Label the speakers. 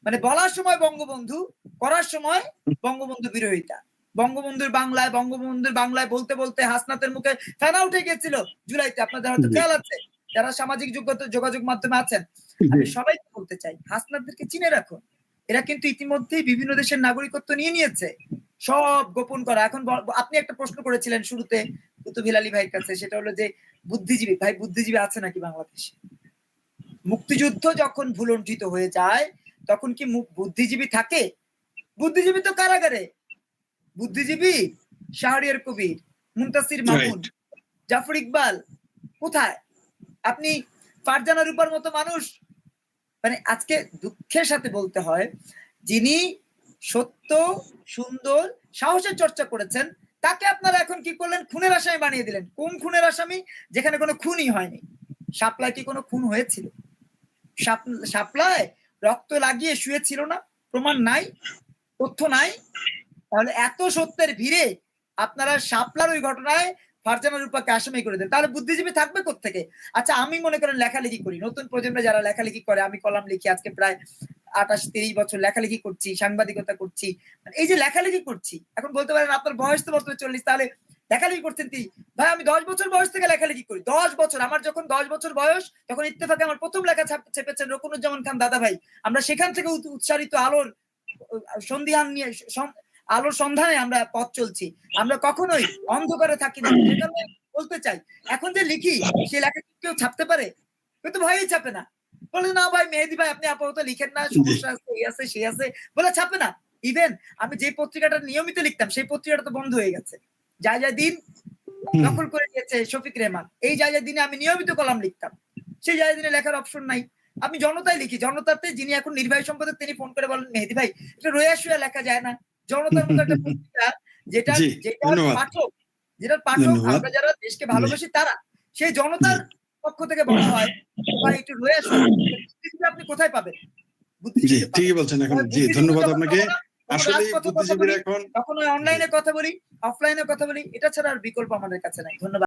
Speaker 1: মানে বলার সময় বঙ্গবন্ধু, করার সময় বঙ্গবন্ধু বিরোধিতা। বঙ্গবন্ধুর বাংলায় বলতে, বলতে হাসনাতের মুখে ফেনা উঠে গেছিল জুলাইতে। আপনাদের হয়তো খেয়াল আছে। যারা সামাজিক যোগাযোগ মাধ্যমে আছেন। আমি সবাইকে বলতে চাই, হাসনাতদেরকে চিনে রাখুন। এরা কিন্তু ইতিমধ্যেই বিভিন্ন দেশের নাগরিকত্ব নিয়ে নিয়েছে। সব গোপন করা। এখন আপনি একটা প্রশ্ন করেছিলেন শুরুতে কুতুব হিলালি ভাইয়ের কাছে, সেটা হলো যে বুদ্ধিজীবী ভাই, বুদ্ধিজীবী আছে নাকি বাংলাদেশে? মুক্তিযুদ্ধ যখন ভুলণ্ঠিত হয়ে যায় তখন কি বুদ্ধিজীবী থাকে? বুদ্ধিজীবী তো কারাগারে। বুদ্ধিজীবী শাহরিয়ার কবির, মুনতাসির মামুন, জাফর ইকবাল কোথায়? আপনি ফারজানা রূপার মতো মানুষ, মানে আজকে দুঃখের সাথে বলতে হয়, যিনি সত্য, সুন্দর, সাহসের চর্চা করেছেন, তাকে আপনারা এখন কি করলেন? খুনের আসামি বানিয়ে দিলেন। কোন খুনের আসামি? যেখানে কোনো খুনই হয়নি। শাপলায় কি কোনো খুন হয়েছিল? শাপলায় রক্ত লাগিয়ে শুয়েছিল না? প্রমাণ নাই, তথ্য নাই। তাহলে এত সত্যের ভিড়ে আপনারা শাপলার ওই ঘটনায় ফারজানা রূপাকে আসামি করে দেন, তাহলে বুদ্ধিজীবী থাকবে কোত্থেকে? আচ্ছা, আমি মনে করেন লেখালেখি করি, নতুন প্রজন্মে যারা লেখালেখি করে, আমি কলাম লিখি, আজকে প্রায় 28-30 বছর লেখালেখি করছি, সাংবাদিকতা করছি। এই যে লেখালেখি করছি, এখন বলতে পারেন আপনার বয়স তো বর্তমানে 40, তাহলে লেখালেখি করছেন কি? ভাই আমি 10 বছর বয়স থেকে লেখালেখি করি। 10 বছর। আমার যখন 10 বছর বয়স, তখন ইত্তেফাকে আমার প্রথম লেখা ছেপেছেন রকুনুজ্জামান খান দাদা ভাই। আমরা সেখান থেকে উৎসারিত আলোর সন্ধিহান নিয়ে আলোর সন্ধানে আমরা পথ চলছি। আমরা কখনোই অন্ধকারে থাকি না। সেটা আমি বলতে চাই। এখন যে লিখি, সে লেখা কেউ ছাপতে পারে? কেউ তো ভয়ই ছাপে না। বলে না ভাই মেহেদী ভাই আপনি আপাতত লিখেন না, সমস্যা আছে, এই আছে, সেই আছে, বলে ছাপে না। ইভেন আমি যে পত্রিকাটা নিয়মিত লিখতাম, সেই পত্রিকাটা তো বন্ধ হয়ে গেছে। যায় দিন দখল করে নিয়েছে শফিক রেহমান। এই যায় দিনে আমি নিয়মিত কলাম লিখতাম, সেই যায় দিনে লেখার অপশন নাই। আমি জনতায় লিখি। জনতাতে যিনি এখন নির্বাহী সম্পাদক, তিনি ফোন করে বলেন মেহেদী ভাই এটা রোয়া শুয়া লেখা যায় না। জনতার মতো একটা পত্রিকা, যেটার পাঠক আমরা যারা দেশকে ভালোবাসি তারা, সেই জনতার পক্ষ থেকে বলা হয় ভাই একটু রোয়া শুয়া, আপনি কোথায় পাবেন?
Speaker 2: জি, ঠিকই বলছেন। এখন জি, ধন্যবাদ আপনাকে। আসলে বুদ্ধিজীবীরা এখন
Speaker 1: তখন অনলাইনে কথা বলি, অফলাইনে কথা বলি, এটা ছাড়া আর বিকল্প আমাদের কাছে নাই। ধন্যবাদ।